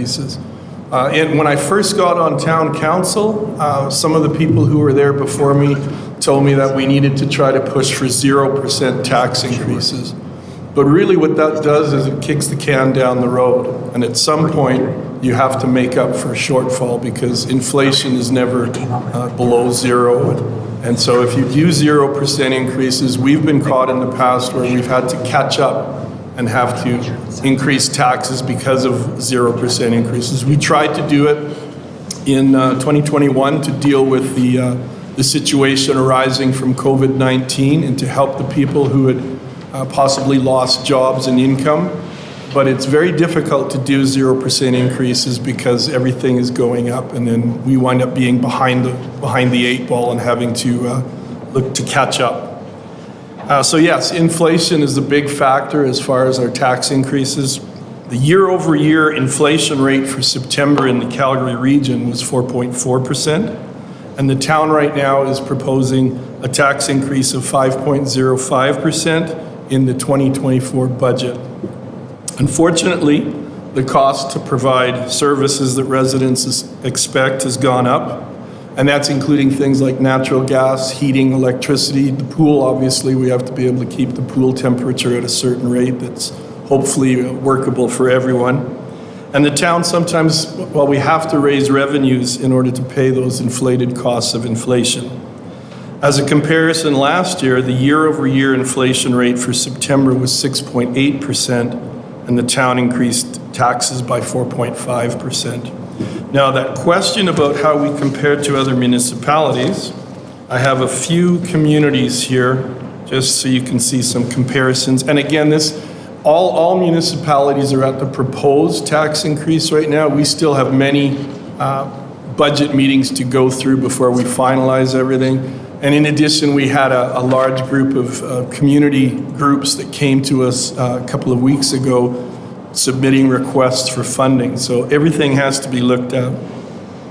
increases. And when I first got on town council, some of the people who were there before me told me that we needed to try to push for 0% tax increases. But really what that does is it kicks the can down the road. And at some point, you have to make up for a shortfall because inflation is never below zero. And so if you do 0% increases, we've been caught in the past where we've had to catch up and have to increase taxes because of 0% increases. We tried to do it in 2021 to deal with the situation arising from COVID-19 and to help the people who had possibly lost jobs and income. But it's very difficult to do 0% increases because everything is going up, and then we wind up being behind the eight ball and having to look to catch up. So yes, inflation is a big factor as far as our tax increases. The year-over-year inflation rate for September in the Calgary region was 4.4%, and the town right now is proposing a tax increase of 5.05% in the 2024 budget. Unfortunately, the cost to provide services that residents expect has gone up, and that's including things like natural gas, heating, electricity. The pool, obviously, we have to be able to keep the pool temperature at a certain rate that's hopefully workable for everyone. And the town sometimes, well, we have to raise revenues in order to pay those inflated costs of inflation. As a comparison, last year, the year-over-year inflation rate for September was 6.8%, and the town increased taxes by 4.5%. Now, that question about how we compare to other municipalities, I have a few communities here, just so you can see some comparisons. And again, all municipalities are at the proposed tax increase right now. We still have many budget meetings to go through before we finalize everything. And in addition, we had a large group of community groups that came to us a couple of weeks ago submitting requests for funding. So everything has to be looked at.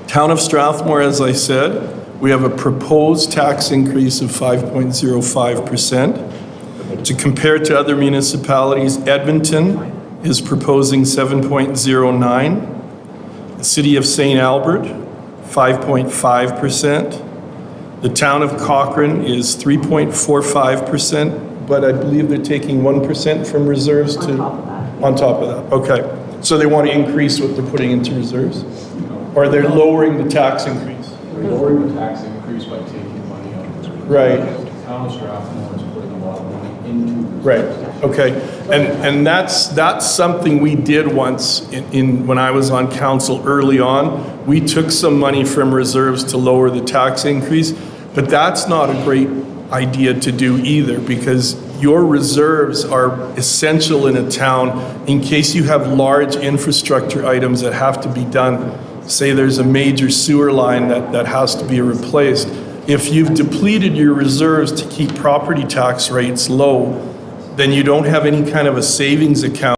Town of Strathmore, as I said, we have a proposed tax increase of 5.05%. To compare to other municipalities, Edmonton is proposing 7.09%. The City of St. Albert, 5.5%. The town of Cochrane is 3.45%, but I believe they're taking 1% from reserves on top of that. Okay. So they want to increase what they're putting into reserves? Or they're lowering the tax increase? They're lowering the tax increase by taking money out of reserves. Right. The town of Strathmore is putting a lot of money into reserves. Right. Okay. And that's something we did once when I was on council early on. We took some money from reserves to lower the tax increase, but that's not a great idea to do either, because your reserves are essential in a town in case you have large infrastructure items that have to be done. Say there's a major sewer line that has to be replaced. If you've depleted your reserves to keep property tax rates low, then you don't have any kind of a savings account.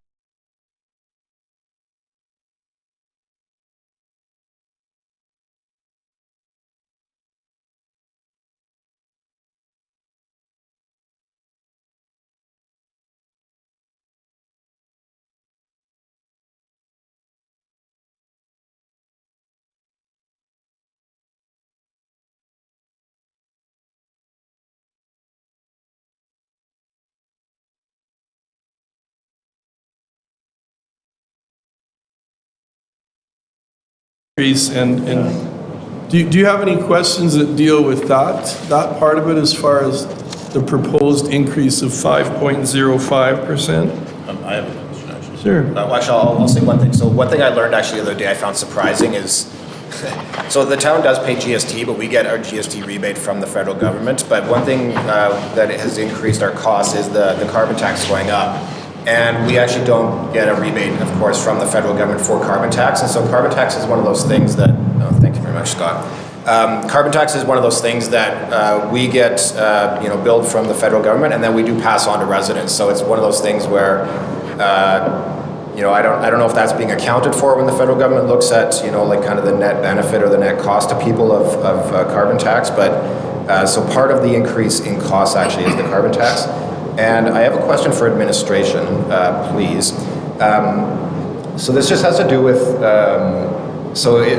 And do you have any questions that deal with that part of it as far as the proposed increase of 5.05%? I have a question, actually. Sure. Actually, I'll say one thing. So one thing I learned actually the other day I found surprising is, so the town does pay GST, but we get our GST rebate from the federal government. But one thing that has increased our costs is the carbon tax going up. And we actually don't get a rebate, of course, from the federal government for carbon tax. And so carbon tax is one of those things that, thank you very much, Scott. Carbon tax is one of those things that we get, billed from the federal government, and then we do pass on to residents. So it's one of those things where, I don't know if that's being accounted for when the federal government looks at, like kind of the net benefit or the net cost to people of carbon tax. But so part of the increase in costs actually is the carbon tax. And I have a question for administration, please. So this just has to do with,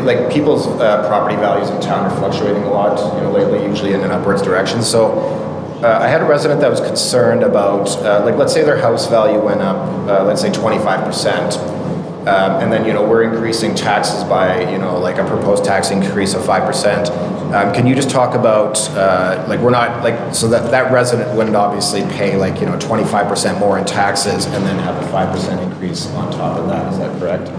like people's property values in town are fluctuating a lot, lately, usually in an upwards direction. So I had a resident that was concerned about, like, let's say their house value went up, let's say 25%. And then, we're increasing taxes by, like a proposed tax increase of 5%. Can you just talk about, we're not, so that resident wouldn't obviously pay 25% more in taxes and then have a 5% increase on top of that, is that correct?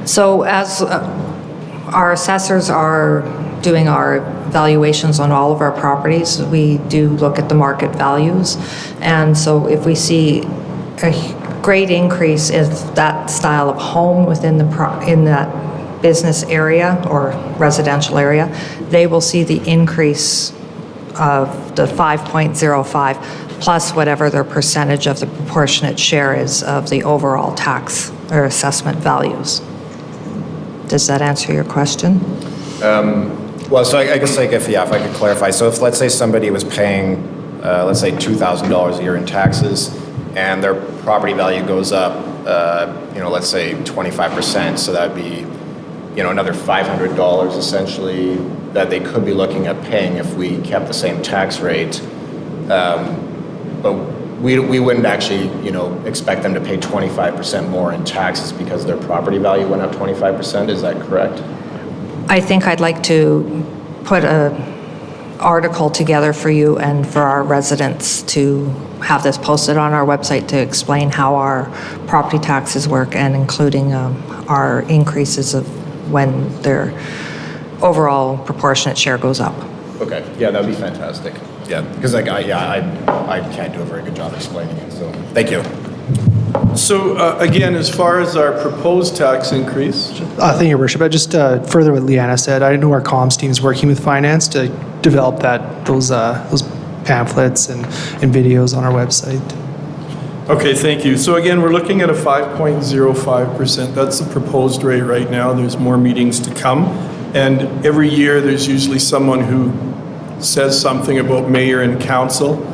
So as our assessors are doing our valuations on all of our properties, we do look at the market values. And so if we see a great increase in that style of home within in that business area or residential area, they will see the increase of the 5.05 plus whatever their percentage of the proportionate share is of the overall tax or assessment values. Does that answer your question? Well, so I guess if I could clarify. So if, let's say, somebody was paying, let's say, $2,000 a year in taxes, and their property value goes up, let's say 25%, so that'd be, another $500 essentially that they could be looking at paying if we kept the same tax rate. But we wouldn't actually, expect them to pay 25% more in taxes because their property value went up 25%. Is that correct? I think I'd like to put an article together for you and for our residents to have this posted on our website to explain how our property taxes work and including our increases of when their overall proportionate share goes up. Okay, yeah, that'd be fantastic. Yeah, because I can't do a very good job explaining it, so thank you. So again, as far as our proposed tax increase, Thank you, Your Worship. Just further what Leanna said, I know our comms team is working with finance to develop those pamphlets and videos on our website. okay, thank you. So again, we're looking at a 5.05%. That's the proposed rate right now. There's more meetings to come. And every year, there's usually someone who says something about mayor and council.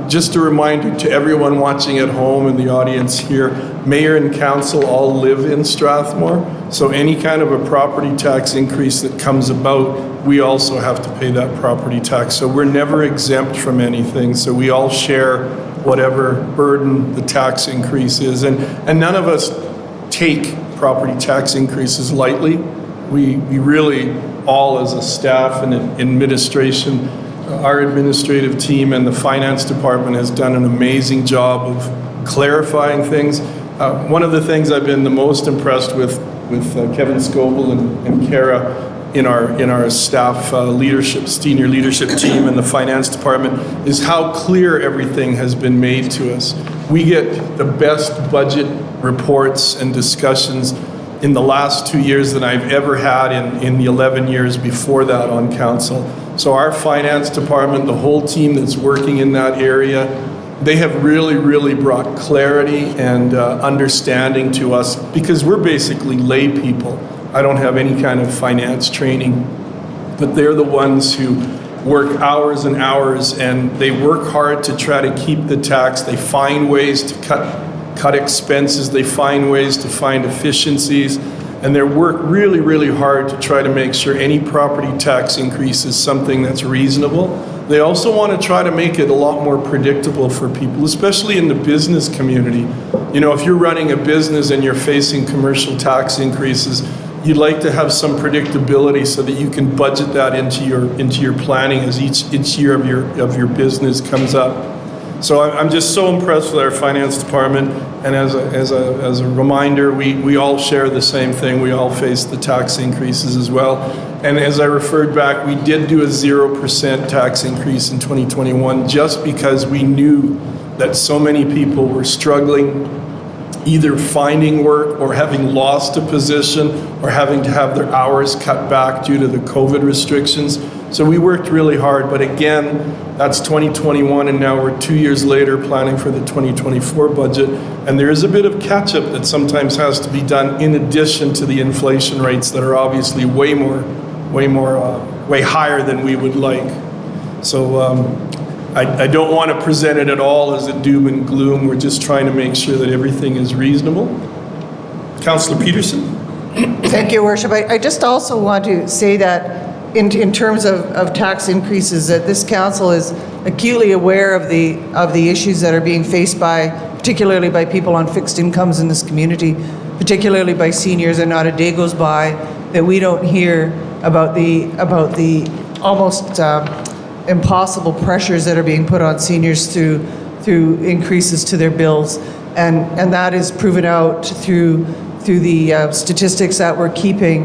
Just a reminder to everyone watching at home and the audience here, mayor and council all live in Strathmore. So any kind of a property tax increase that comes about, we also have to pay that property tax. So we're never exempt from anything. So we all share whatever burden the tax increase is. And none of us take property tax increases lightly. We really, all as a staff and administration, our administrative team and the finance department has done an amazing job of clarifying things. One of the things I've been the most impressed with Kevin Scoble and Kara in our staff leadership, senior leadership team and the finance department is how clear everything has been made to us. We get the best budget reports and discussions in the last 2 years than I've ever had in the 11 years before that on council. So our finance department, the whole team that's working in that area, they have really, really brought clarity and understanding to us because we're basically lay people. I don't have any kind of finance training, but they're the ones who work hours and hours and they work hard to try to keep the tax. They find ways to cut expenses, they find ways to find efficiencies, and they work really, really hard to try to make sure any property tax increase is something that's reasonable. They also want to try to make it a lot more predictable for people, especially in the business community. If you're running a business and you're facing commercial tax increases, you'd like to have some predictability so that you can budget that into your planning as each year of your business comes up. So I'm just so impressed with our finance department, and as a reminder, we all share the same thing. We all face the tax increases as well. And as I referred back, we did do a 0% tax increase in 2021 just because we knew that so many people were struggling either finding work or having lost a position or having to have their hours cut back due to the COVID restrictions. So we worked really hard, but again, that's 2021 and now we're 2 years later planning for the 2024 budget, and there is a bit of catch-up that sometimes has to be done in addition to the inflation rates that are obviously way more way higher than we would like. So I don't want to present it at all as a doom and gloom. We're just trying to make sure that everything is reasonable. Councillor Peterson? Thank you, Worship. I just also want to say that in terms of tax increases, that this council is acutely aware of the issues that are being faced by, particularly by people on fixed incomes in this community, particularly by seniors, and not a day goes by that we don't hear about the almost impossible pressures that are being put on seniors through increases to their bills, and that is proven out through the statistics that we're keeping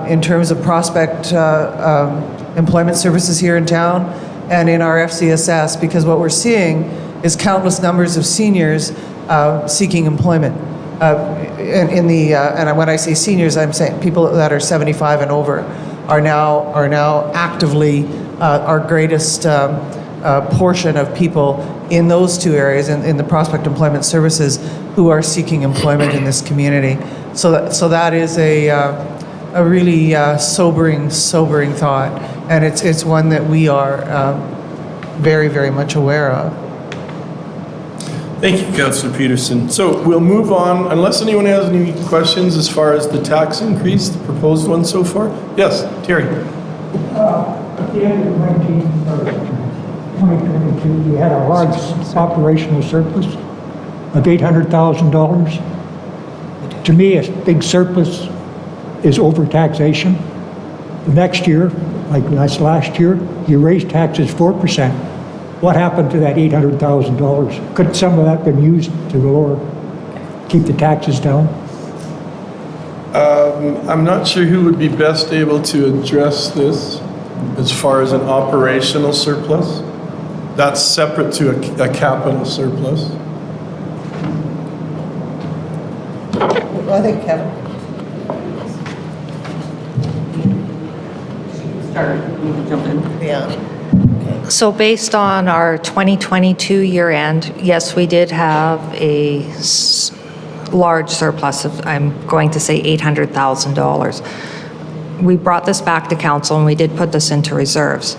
in terms of prospect employment services here in town and in our FCSS, because what we're seeing is countless numbers of seniors seeking employment. And when I say seniors, I'm saying people that are 75 and over are now actively our greatest portion of people in those two areas, in the prospect employment services, who are seeking employment in this community. So that is a really sobering thought, and it's one that we are very, very much aware of. Thank you, Councillor Peterson. So we'll move on, unless anyone has any questions as far as the tax increase, the proposed one so far? Yes, Terry. At the end of 2022, we had a large operational surplus of $800,000. To me, a big surplus is overtaxation. The next year, like last year, you raised taxes 4%. What happened to that $800,000? Could some of that been used to keep the taxes down? I'm not sure who would be best able to address this as far as an operational surplus. That's separate to a capital surplus. I think Kevin. Jump in. Yeah. So based on our 2022 year end, yes, we did have a large surplus of, I'm going to say $800,000. We brought this back to council and we did put this into reserves.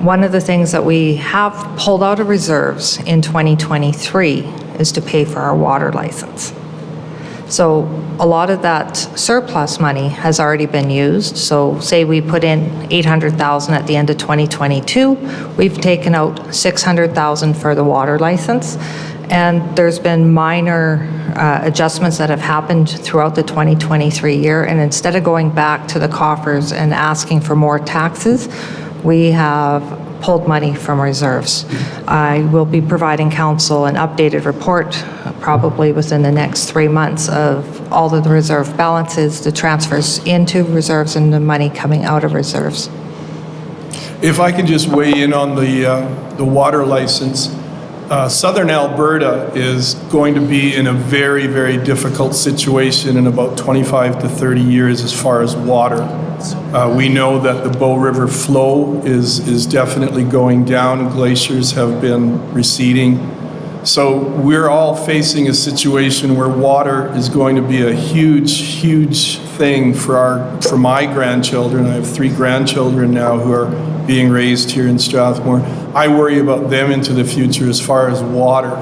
One of the things that we have pulled out of reserves in 2023 is to pay for our water license. So a lot of that surplus money has already been used. So say we put in $800,000 at the end of 2022, we've taken out $600,000 for the water license. And there's been minor adjustments that have happened throughout the 2023 year. And instead of going back to the coffers and asking for more taxes, we have pulled money from reserves. I will be providing council an updated report probably within the next 3 months of all of the reserve balances, the transfers into reserves, and the money coming out of reserves. If I can just weigh in on the water license, Southern Alberta is going to be in a very, very difficult situation in about 25 to 30 years as far as water. We know that the Bow River flow is definitely going down. Glaciers have been receding. So we're all facing a situation where water is going to be a huge, huge thing for my grandchildren. I have 3 grandchildren now who are being raised here in Strathmore. I worry about them into the future as far as water.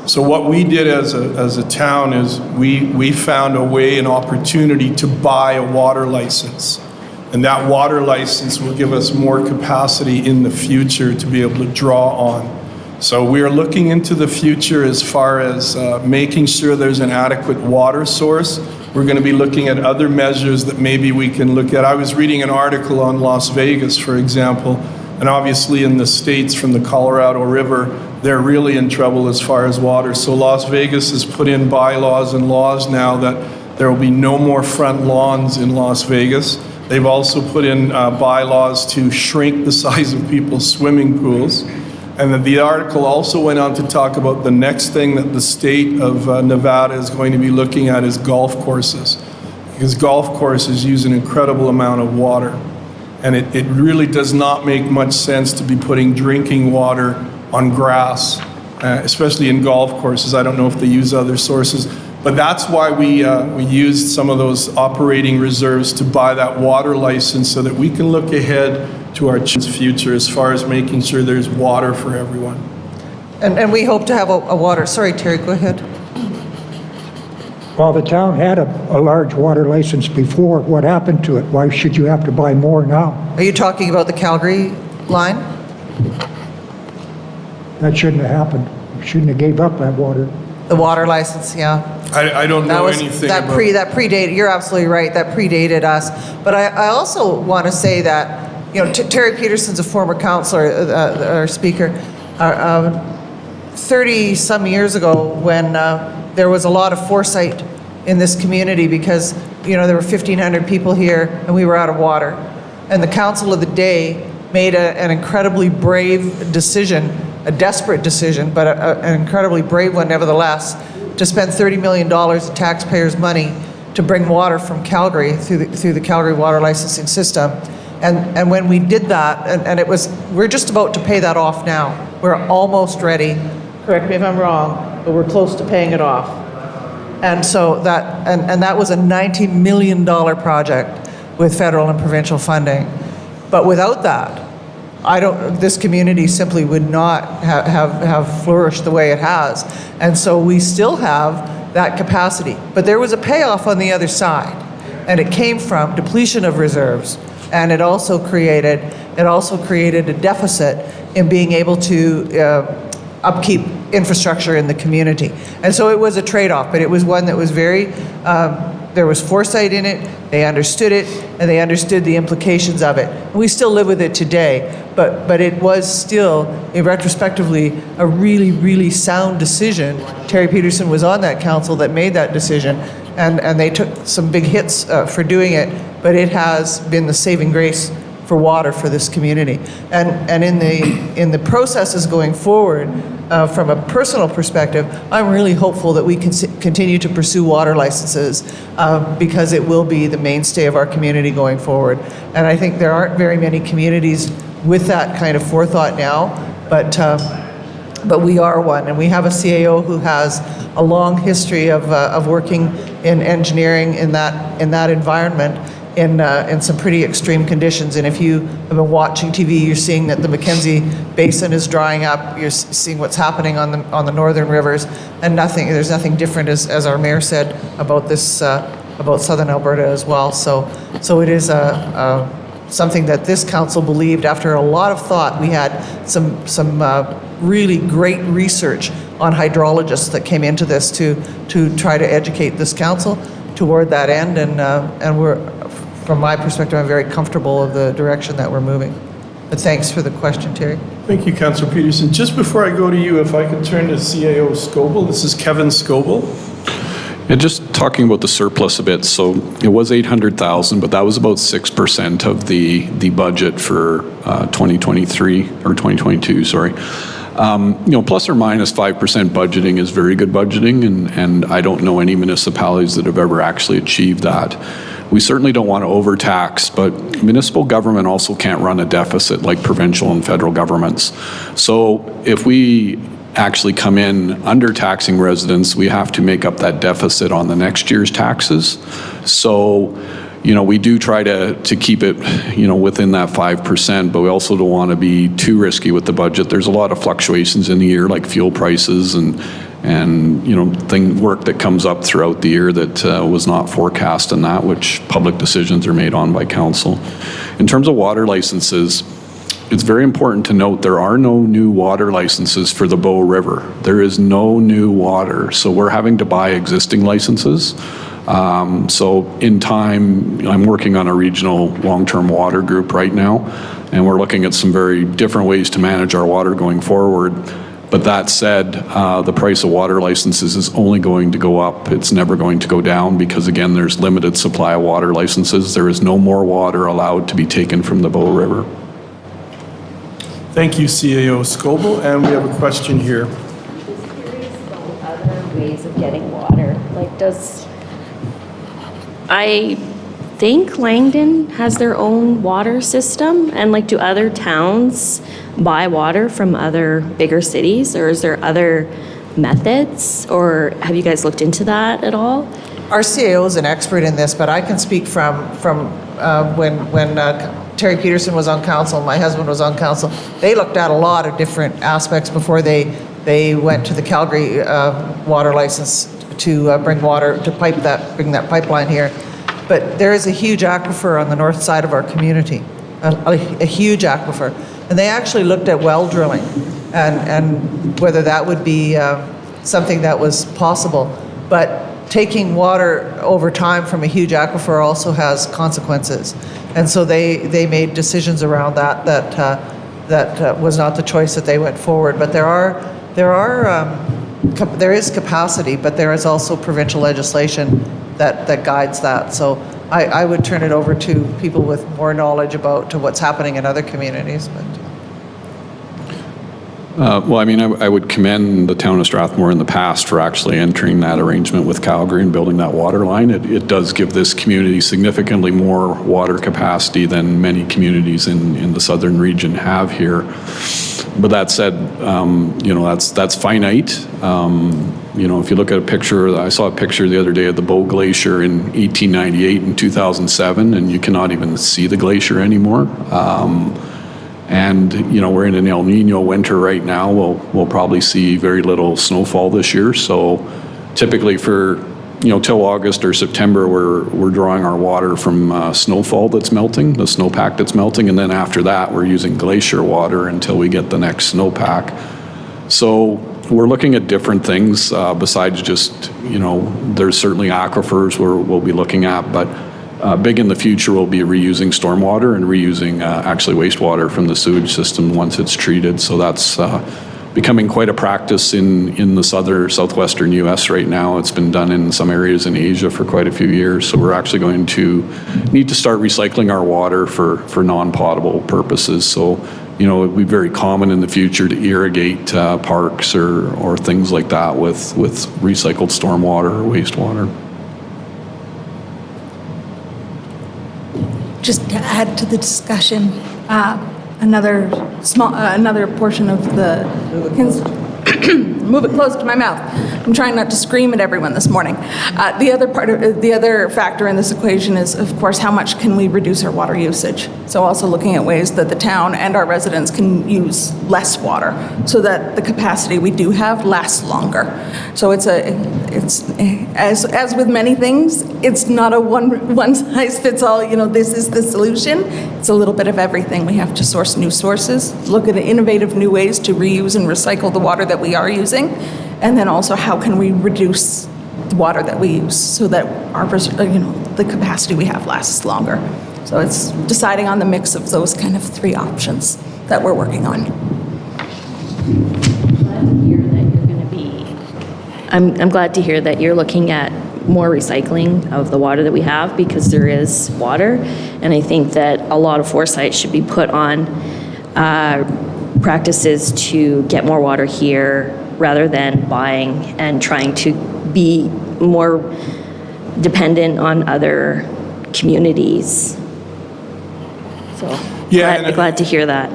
So what we did as a town is we found a way, an opportunity to buy a water license. And that water license will give us more capacity in the future to be able to draw on. So we are looking into the future as far as making sure there's an adequate water source. We're going to be looking at other measures that maybe we can look at. I was reading an article on Las Vegas, for example, and obviously in the States from the Colorado River, they're really in trouble as far as water. So Las Vegas has put in bylaws and laws now that there will be no more front lawns in Las Vegas. They've also put in bylaws to shrink the size of people's swimming pools. And then the article also went on to talk about the next thing that the state of Nevada is going to be looking at is golf courses. Because golf courses use an incredible amount of water. And it really does not make much sense to be putting drinking water on grass, especially in golf courses. I don't know if they use other sources. But that's why we used some of those operating reserves to buy that water license so that we can look ahead to our children's future as far as making sure there's water for everyone. And we hope to have a water, sorry, Terry, go ahead. Well, the town had a large water license before. What happened to it? Why should you have to buy more now? Are you talking about the Calgary line? That shouldn't have happened. You shouldn't have gave up that water. The water license, yeah. I don't know anything that about... that predated, you're absolutely right, that predated us. But I also want to say that, you know, Terry Peterson's a former councillor, our speaker, 30-some years ago when there was a lot of foresight in this community because, you know, there were 1,500 people here and we were out of water. And the council of the day made an incredibly brave decision, a desperate decision, but an incredibly brave one nevertheless, to spend $30 million of taxpayers' money to bring water from Calgary through the Calgary water licensing system. And when we did that, and it was, we're just about to pay that off now. We're almost ready. Correct me if I'm wrong, but we're close to paying it off. And so that, and that was a $90 million project with federal and provincial funding. But without that, this community simply would not have flourished the way it has. And so we still have that capacity. But there was a payoff on the other side, and it came from depletion of reserves, and it also created a deficit in being able to upkeep infrastructure in the community. And so it was a trade-off, but it was one that was very, there was foresight in it, they understood it, and they understood the implications of it. And we still live with it today, but it was still, retrospectively, a really, really sound decision. Terry Peterson was on that council that made that decision, and they took some big hits for doing it, but it has been the saving grace for water for this community. And in the processes going forward, from a personal perspective, I'm really hopeful that we can continue to pursue water licenses because it will be the mainstay of our community going forward. And I think there aren't very many communities with that kind of forethought now, but we are one, and we have a CAO who has a long history of working in engineering in that environment. In some pretty extreme conditions. And if you have been watching TV, you're seeing that the Mackenzie Basin is drying up. You're seeing what's happening on the northern rivers, and there's nothing different, as our mayor said, about this, about southern Alberta as well. So it is something that this council believed after a lot of thought. We had some really great research on hydrologists that came into this to try to educate this council toward that end, and we're, from my perspective, I'm very comfortable of the direction that we're moving. But thanks for the question, Terry. Thank you, Councillor Peterson. Just before I go to you, if I could turn to CAO Scoble. This is Kevin Scoble. Yeah, just talking about the surplus a bit. So it was 800,000, but that was about 6% of the budget for 2023 or 2022. Sorry. Plus or minus 5% budgeting is very good budgeting, and I don't know any municipalities that have ever actually achieved that. We certainly don't want to overtax, but municipal government also can't run a deficit like provincial and federal governments. So if we actually come in undertaxing residents, we have to make up that deficit on the next year's taxes. So, we do try to keep it, within that 5%, but we also don't want to be too risky with the budget. There's a lot of fluctuations in the year, like fuel prices and work that comes up throughout the year that was not forecast, and that which public decisions are made on by council. In terms of water licenses, it's very important to note there are no new water licenses for the Bow River. There is no new water, so we're having to buy existing licenses. So in time, I'm working on a regional long-term water group right now, and we're looking at some very different ways to manage our water going forward. But that said, the price of water licenses is only going to go up. It's never going to go down because, again, there's limited supply of water licenses. There is no more water allowed to be taken from the Bow River. Thank you, CAO Scoble. And we have a question here. I'm just curious about other ways of getting water. I think Langdon has their own water system, and do other towns buy water from other bigger cities, or is there other methods, or have you guys looked into that at all? Our CAO is an expert in this, but I can speak from when Terry Peterson was on council, my husband was on council. They looked at a lot of different aspects before they went to the Calgary water license to bring water, to bring that pipeline here. But there is a huge aquifer on the north side of our community, a huge aquifer. And they actually looked at well drilling and whether that would be something that was possible. But taking water over time from a huge aquifer also has consequences. And so they made decisions around that was not the choice that they went forward. But there is capacity, but there is also provincial legislation that guides that. So I would turn it over to people with more knowledge about to what's happening in other communities. But. Well, I mean, I would commend the town of Strathmore in the past for actually entering that arrangement with Calgary and building that water line. It does give this community significantly more water capacity than many communities in the southern region have here. But that said, that's finite. If you look at a picture, I saw a picture the other day of the Bow Glacier in 1898 and 2007, and you cannot even see the glacier anymore. And we're in an El Nino winter right now. We'll probably see very little snowfall this year. So typically for till August or September, we're drawing our water from snowfall that's melting, the snowpack that's melting, and then after that we're using glacier water until we get the next snowpack. So we're looking at different things besides just there's certainly aquifers we'll be looking at, but. Big in the future will be reusing stormwater and reusing actually wastewater from the sewage system once it's treated. So that's becoming quite a practice in the southwestern U.S. right now. It's been done in some areas in Asia for quite a few years. So we're actually going to need to start recycling our water for non-potable purposes. So it would be very common in the future to irrigate parks or things like that with recycled stormwater or wastewater. Just to add to the discussion, another portion of the, move it close to my mouth. I'm trying not to scream at everyone this morning. The other factor in this equation is, of course, how much can we reduce our water usage? So also looking at ways that the town and our residents can use less water so that the capacity we do have lasts longer. So it's as with many things, it's not a one size fits all, this is the solution. It's a little bit of everything. We have to source new sources, look at innovative new ways to reuse and recycle the water that we are using, and then also how can we reduce the water that we use so that our the capacity we have lasts longer. So it's deciding on the mix of those kind of three options that we're working on. I'm glad to hear that you're looking at more recycling of the water that we have, because there is water, and I think that a lot of foresight should be put on practices to get more water here rather than buying and trying to be more dependent on other communities. So glad to hear that.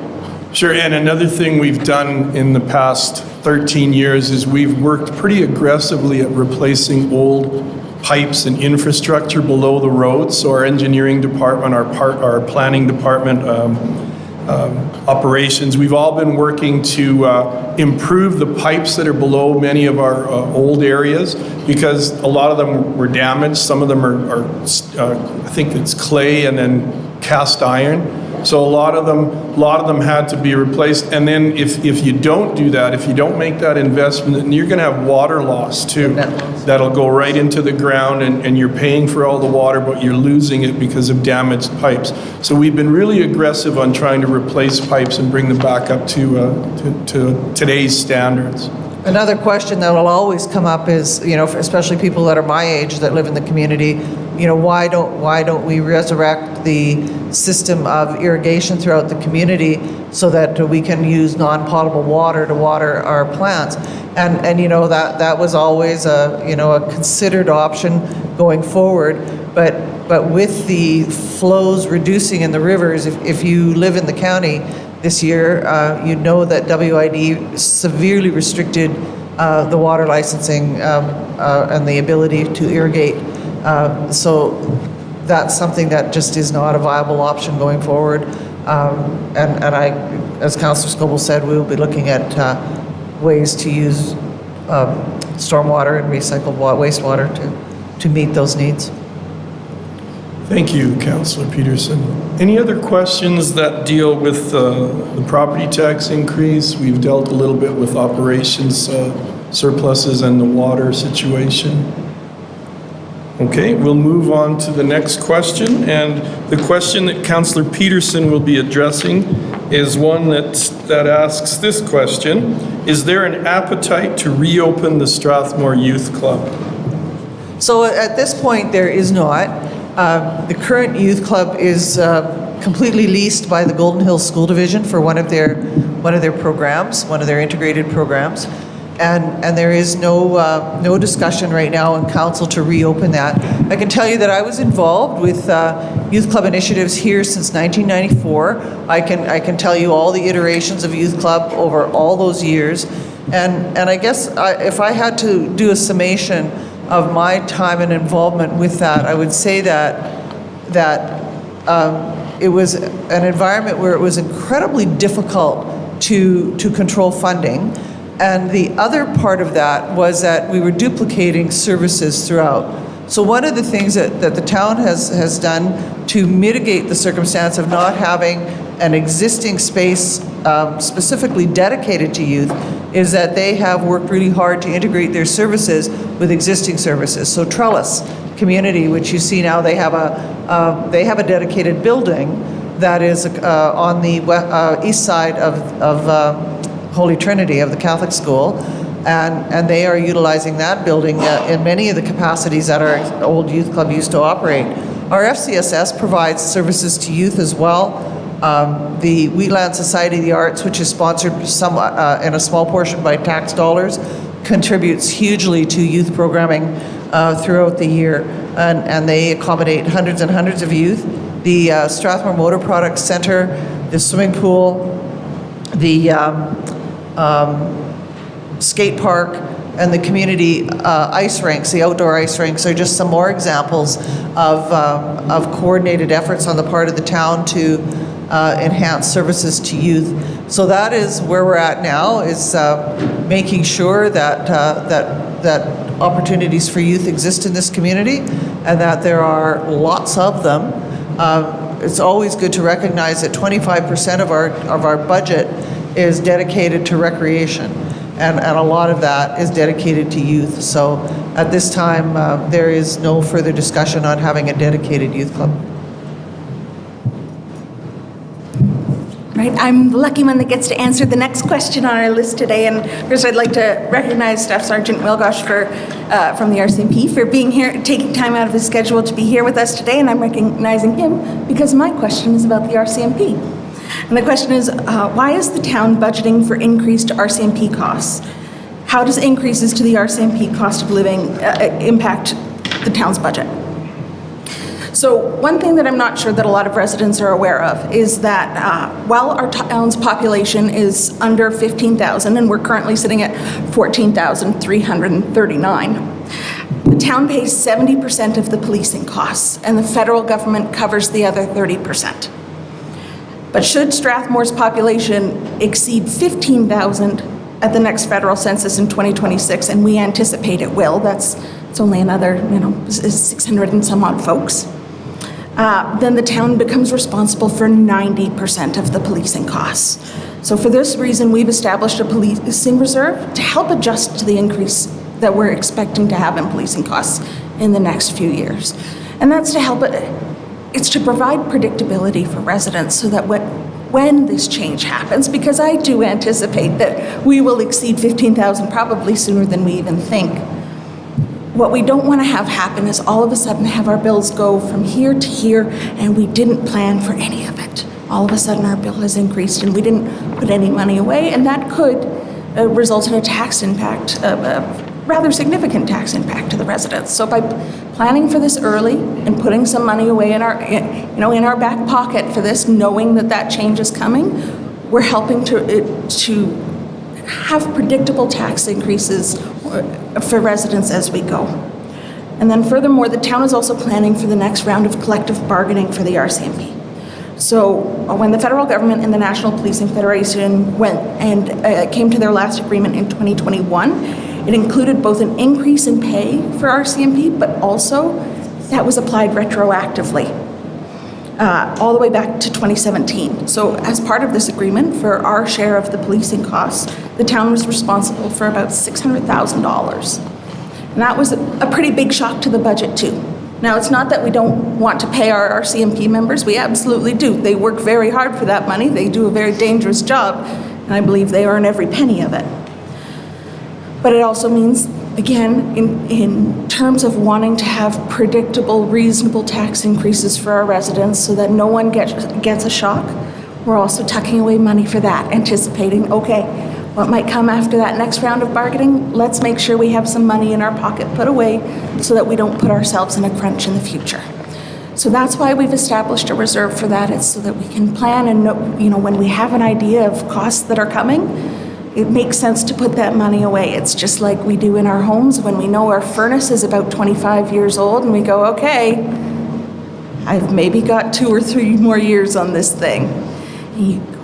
Sure, and another thing we've done in the past 13 years is we've worked pretty aggressively at replacing old pipes and infrastructure below the road. So our engineering department, our planning department, operations, we've all been working to improve the pipes that are below many of our old areas, because a lot of them were damaged. Some of them are I think it's clay and then cast iron. So a lot of them had to be replaced. And then if you don't do that, if you don't make that investment, then you're going to have water loss too. That'll go right into the ground, and you're paying for all the water, but you're losing it because of damaged pipes. So we've been really aggressive on trying to replace pipes and bring them back up to today's standards. Another question that will always come up is, for especially people that are my age that live in the community, why don't we resurrect the system of irrigation throughout the community so that we can use non-potable water to water our plants? And that was always a considered option going forward. But with the flows reducing in the rivers, if you live in the county this year, that WID severely restricted the water licensing and the ability to irrigate. So that's something that just is not a viable option going forward. And I, as Councillor Scoble said, we will be looking at ways to use stormwater and recycled wastewater to meet those needs. Thank you, Councillor Peterson. Any other questions that deal with the property tax increase? We've dealt a little bit with operations surpluses and the water situation. Okay, we'll move on to the next question. And the question that Councillor Peterson will be addressing is one that asks this question: is there an appetite to reopen the Strathmore Youth Club? So at this point, there is not. The current youth club is completely leased by the Golden Hills School Division for one of their programs, one of their integrated programs, and there is no discussion right now in council to reopen that. I can tell you that I was involved with youth club initiatives here since 1994. I can tell you all the iterations of youth club over all those years, and I guess if I had to do a summation of my time and involvement with that, I would say that it was an environment where it was incredibly difficult to control funding. And the other part of that was that we were duplicating services throughout. So one of the things that the town has done to mitigate the circumstance of not having an existing space specifically dedicated to youth is that they have worked really hard to integrate their services with existing services. So Trellis Community, which you see now, they have a dedicated building that is on the east side of Holy Trinity of the Catholic school, and they are utilizing that building in many of the capacities that our old youth club used to operate. Our FCSS provides services to youth as well. The Wheatland Society of the Arts, which is sponsored in a small portion by tax dollars, contributes hugely to youth programming throughout the year, and they accommodate hundreds and hundreds of youth. The Strathmore Motor Products Center, the swimming pool, the skate park, and the community ice rinks, the outdoor ice rinks, are just some more examples of coordinated efforts on the part of the town to enhance services to youth. So that is where we're at now, is making sure that opportunities for youth exist in this community and that there are lots of them. It's always good to recognize that 25% of our budget is dedicated to recreation, and a lot of that is dedicated to youth. So at this time, there is no further discussion on having a dedicated youth club. Right, I'm the lucky one that gets to answer the next question on our list today. And first, I'd like to recognize Staff Sergeant Wilgosh from the RCMP for being here, taking time out of his schedule to be here with us today. And I'm recognizing him because my question is about the RCMP. And the question is, why is the town budgeting for increased RCMP costs? How does increases to the RCMP cost of living impact the town's budget? So one thing that I'm not sure that a lot of residents are aware of is that while our town's population is under 15,000, and we're currently sitting at 14,339, the town pays 70% of the policing costs, and the federal government covers the other 30%. But should Strathmore's population exceed 15,000 at the next federal census in 2026, and we anticipate it will, it's only another 600 and some odd folks, then the town becomes responsible for 90% of the policing costs. So for this reason, we've established a policing reserve to help adjust to the increase that we're expecting to have in policing costs in the next few years. And that's to help it's to provide predictability for residents so that when this change happens, because I do anticipate that we will exceed 15,000 probably sooner than we even think. What we don't want to have happen is all of a sudden have our bills go from here to here and we didn't plan for any of it. All of a sudden our bill has increased and we didn't put any money away, and that could result in a tax impact, a rather significant tax impact to the residents. So by planning for this early and putting some money away in our back pocket for this, knowing that change is coming, we're helping to have predictable tax increases for residents as we go. And then furthermore, the town is also planning for the next round of collective bargaining for the RCMP. So when the federal government and the National Policing Federation went and came to their last agreement in 2021, it included both an increase in pay for RCMP, but also that was applied retroactively, all the way back to 2017. So as part of this agreement, for our share of the policing costs, the town was responsible for about $600,000. And that was a pretty big shock to the budget too. Now, it's not that we don't want to pay our RCMP members, we absolutely do. They work very hard for that money, they do a very dangerous job, and I believe they earn every penny of it. But it also means, again, in terms of wanting to have predictable, reasonable tax increases for our residents so that no one gets a shock, we're also tucking away money for that, anticipating, okay, what might come after that next round of bargaining, let's make sure we have some money in our pocket put away so that we don't put ourselves in a crunch in the future. So that's why we've established a reserve for that. It's so that we can plan and know, you know, when we have an idea of costs that are coming, it makes sense to put that money away. It's just like we do in our homes when we know our furnace is about 25 years old and we go, okay, I've maybe got 2 or 3 more years on this thing.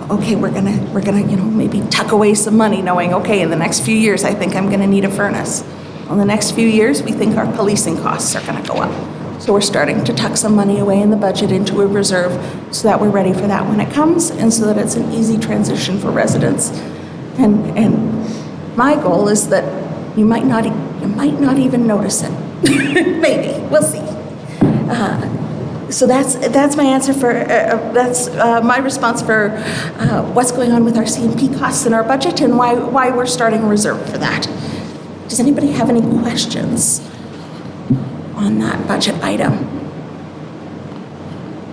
Okay, we're gonna, you know, maybe tuck away some money knowing, okay, in the next few years, I think I'm gonna need a furnace. In the next few years, we think our policing costs are gonna go up. So we're starting to tuck some money away in the budget into a reserve so that we're ready for that when it comes and so that it's an easy transition for residents. And my goal is that you might not even notice it. Maybe, we'll see. So that's my answer for, that's my response for what's going on with our CMP costs in our budget and why we're starting a reserve for that. Does anybody have any questions on that budget item?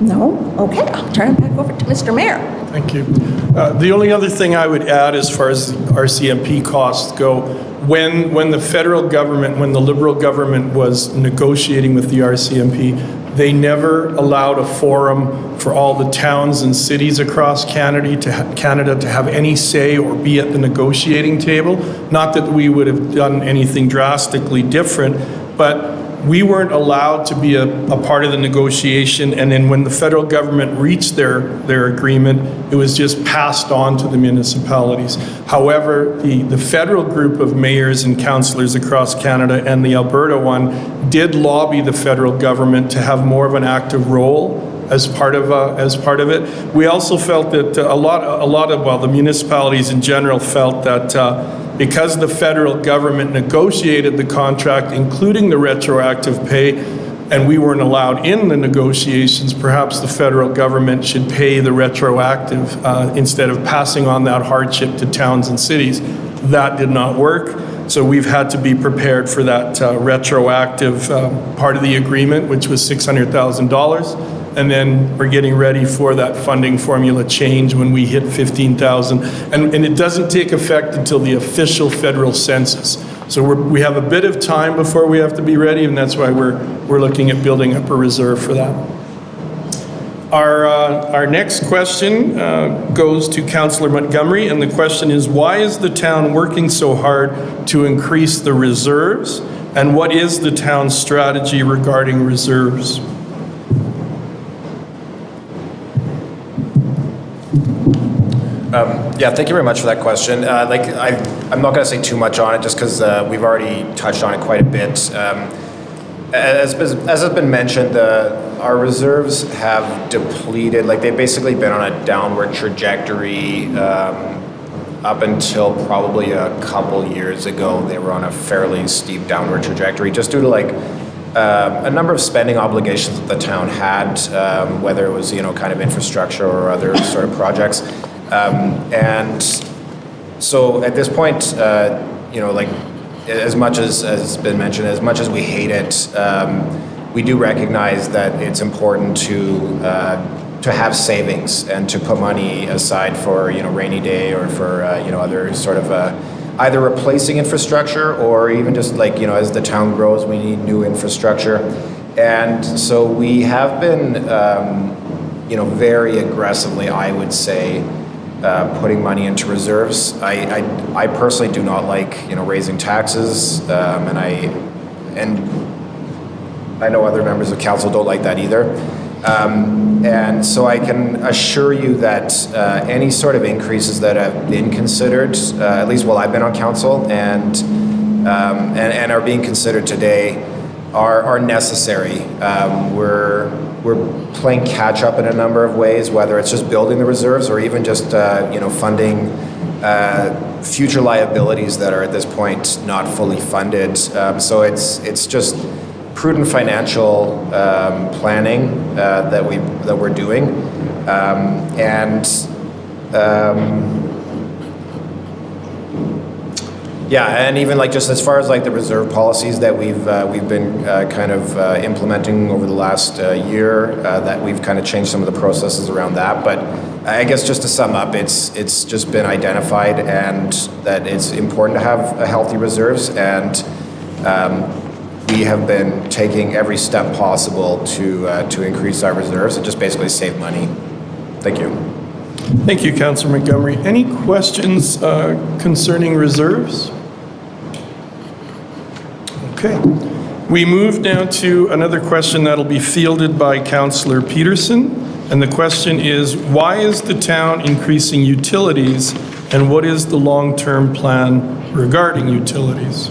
No? Okay, I'll turn it back over to Mr. Mayor. Thank you. The only other thing I would add as far as RCMP costs go, when the federal government, when the Liberal government was negotiating with the RCMP, they never allowed a forum for all the towns and cities across Canada to have any say or be at the negotiating table. Not that we would have done anything drastically different, but we weren't allowed to be a part of the negotiation, and then when the federal government reached their agreement, it was just passed on to the municipalities. However, the federal group of mayors and councillors across Canada and the Alberta one did lobby the federal government to have more of an active role as part of it. We also felt that a lot of the municipalities in general felt that because the federal government negotiated the contract, including the retroactive pay, and we weren't allowed in the negotiations, perhaps the federal government should pay the retroactive instead of passing on that hardship to towns and cities. That did not work. So we've had to be prepared for that retroactive part of the agreement, which was $600,000. And then we're getting ready for that funding formula change when we hit 15,000. And it doesn't take effect until the official federal census. So we have a bit of time before we have to be ready, and that's why we're looking at building up a reserve for that. Our next question goes to Councillor Montgomery, and the question is, why is the town working so hard to increase the reserves? And what is the town's strategy regarding reserves? Yeah, thank you very much for that question. I'm not going to say too much on it just because we've already touched on it quite a bit. As has been mentioned, our reserves have depleted. Like, they've basically been on a downward trajectory up until probably a couple years ago. They were on a fairly steep downward trajectory just due to a number of spending obligations that the town had, whether it was kind of infrastructure or other sort of projects. And so at this point, as much as has been mentioned, as much as we hate it, we do recognize that it's important to have savings and to put money aside for rainy day or for other sort of either replacing infrastructure or even just as the town grows, we need new infrastructure. And so we have been very aggressively, I would say, putting money into reserves. I personally do not like, raising taxes, and I know other members of council don't like that either. And so I can assure you that any sort of increases that have been considered, at least while I've been on council, and are being considered today, are necessary. We're playing catch up in a number of ways, whether it's just building the reserves or even just funding future liabilities that are at this point not fully funded. So it's just prudent financial planning that we're doing, yeah, and even like just as far as like the reserve policies that we've been kind of implementing over the last year, that we've kind of changed some of the processes around that. But I guess just to sum up, it's just been identified and that it's important to have healthy reserves, and we have been taking every step possible to increase our reserves and just basically save money. Thank you. Thank you, Councillor Montgomery. Any questions concerning reserves? Okay. We move now to another question that'll be fielded by Councillor Peterson. And the question is, why is the town increasing utilities, and what is the long-term plan regarding utilities?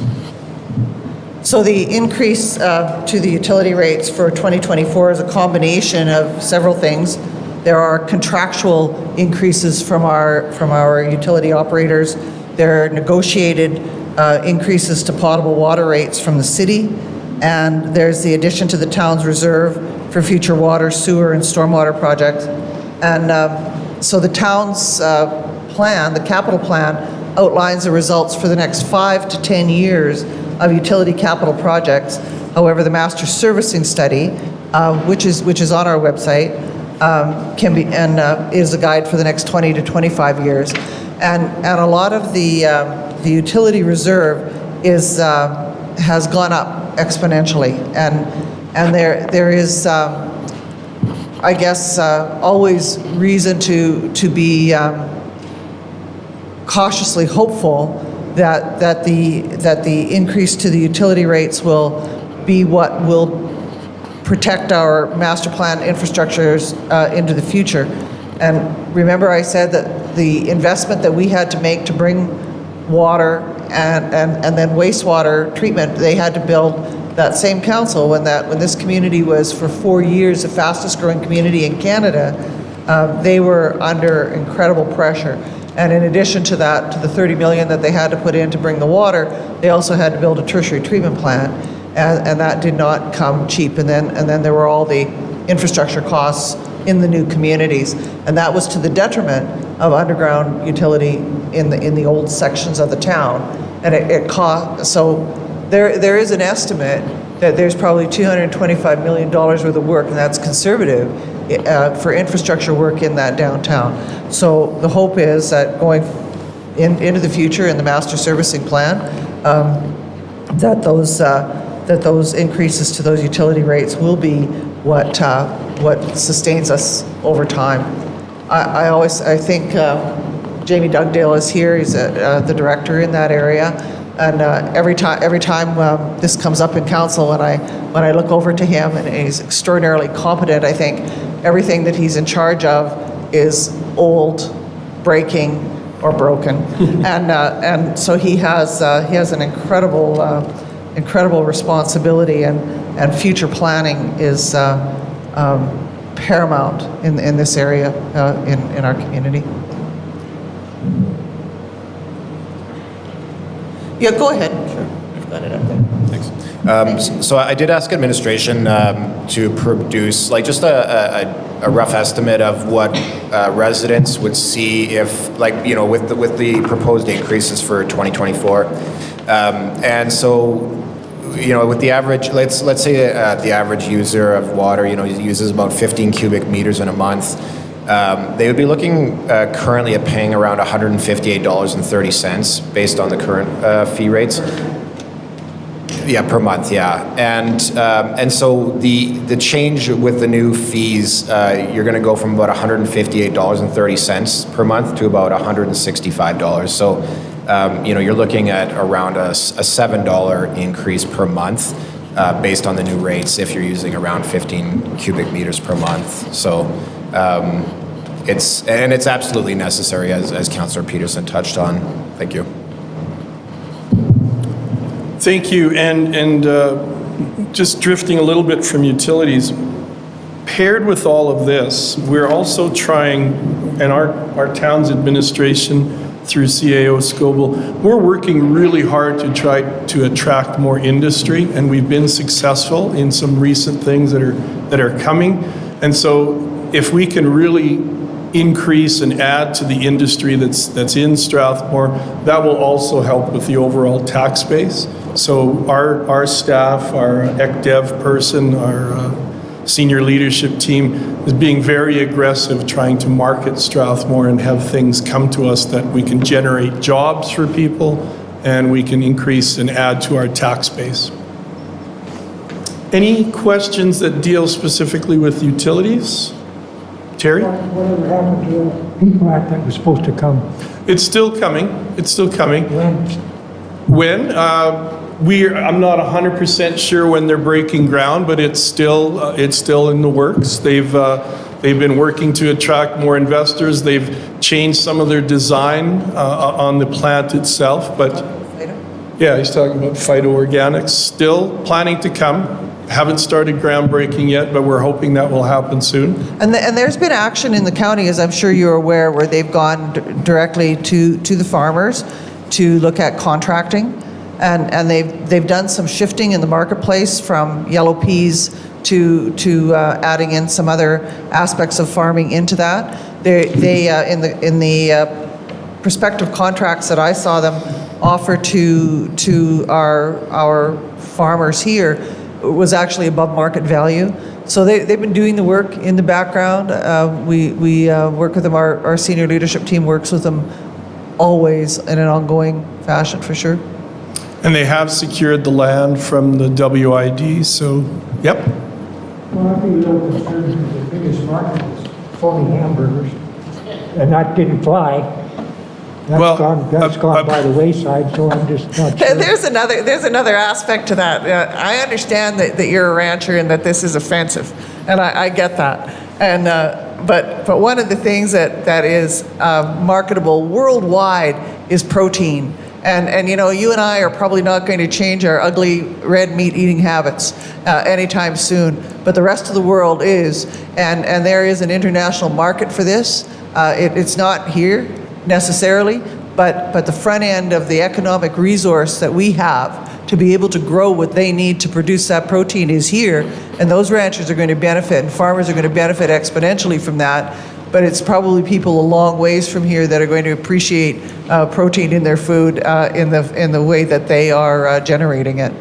So the increase to the utility rates for 2024 is a combination of several things. There are contractual increases from our utility operators. There are negotiated increases to potable water rates from the city, and there's the addition to the town's reserve for future water, sewer, and stormwater projects. And so the town's plan, the capital plan, outlines the results for the next 5 to 10 years of utility capital projects. However, the master servicing study, which is on our website, can be and is a guide for the next 20 to 25 years, and a lot of the utility reserve has gone up exponentially, and there is I guess always reason to be cautiously hopeful that the increase to the utility rates will be what will protect our master plan infrastructures into the future. And remember, I said that the investment that we had to make to bring water and then wastewater treatment, they had to build that same council when this community was for 4 years the fastest growing community in Canada. They were under incredible pressure. And in addition to that, to the $30 million that they had to put in to bring the water, they also had to build a tertiary treatment plant, and that did not come cheap. And then there were all the infrastructure costs in the new communities, and that was to the detriment of underground utility in the old sections of the town. And it cost, so there is an estimate that there's probably $225 million worth of work, and that's conservative, for infrastructure work in that downtown. So the hope is that going into the future in the master servicing plan, that those increases to those utility rates will be what sustains us over time. I think Jamie Dugdale is here. He's the director in that area, and every time this comes up in council, when I look over to him, and he's extraordinarily competent, I think everything that he's in charge of is old, breaking, or broken, and so he has an incredible responsibility, and future planning is paramount in this area in our community. Yeah, go ahead. Sure, I've got it up there. Thanks. So I did ask administration to produce like just a rough estimate of what residents would see if, like, with the proposed increases for 2024, and so with the average, let's say the average user of water, uses about 15 cubic meters in a month. They would be looking currently at paying around $158.30 based on the current fee rates. Yeah, per month, yeah. And so the change with the new fees, you're going to go from about $158.30 per month to about $165. So, you're looking at around a $7 increase per month based on the new rates if you're using around 15 cubic meters per month. So it's absolutely necessary, as Councillor Peterson touched on. Thank you. Thank you. And just drifting a little bit from utilities, paired with all of this, we're also trying, and our town's administration through CAO Scoble, we're working really hard to try to attract more industry, and we've been successful in some recent things that are coming. And so if we can really increase and add to the industry that's in Strathmore, that will also help with the overall tax base. So our staff, our ECDev person, our senior leadership team is being very aggressive trying to market Strathmore and have things come to us that we can generate jobs for people and we can increase and add to our tax base. Any questions that deal specifically with utilities? Terry? Whatever happened to the heat plant that was supposed to come? It's still coming. It's still coming. When? I'm not 100% sure when they're breaking ground, but it's still in the works. They've been working to attract more investors. They've changed some of their design on the plant itself, but yeah, he's talking about phytoorganics. Still planning to come. Haven't started groundbreaking yet, but we're hoping that will happen soon. And there's been action in the county, as I'm sure you're aware, where they've gone directly to the farmers to look at contracting. And they've done some shifting in the marketplace from yellow peas to adding in some other aspects of farming into that. They in the prospective contracts that I saw them offer to our farmers here was actually above market value. So they've been doing the work in the background. We work with them. Our senior leadership team works with them always in an ongoing fashion, for sure. And they have secured the land from the WID, so, yep. Well, I'd be a little concerned because the biggest market is phony hamburgers, and that didn't fly. That's gone by the wayside, so I'm just not sure. There's another aspect to that. I understand that you're a rancher and that this is offensive, and I get that. And but one of the things that is marketable worldwide is protein. And you and I are probably not going to change our ugly red meat eating habits anytime soon, but the rest of the world is, and there is an international market for this. It's not here necessarily, but the front end of the economic resource that we have to be able to grow what they need to produce that protein is here, and those ranchers are going to benefit, and farmers are going to benefit exponentially from that. But it's probably people a long ways from here that are going to appreciate protein in their food in the way that they are generating it.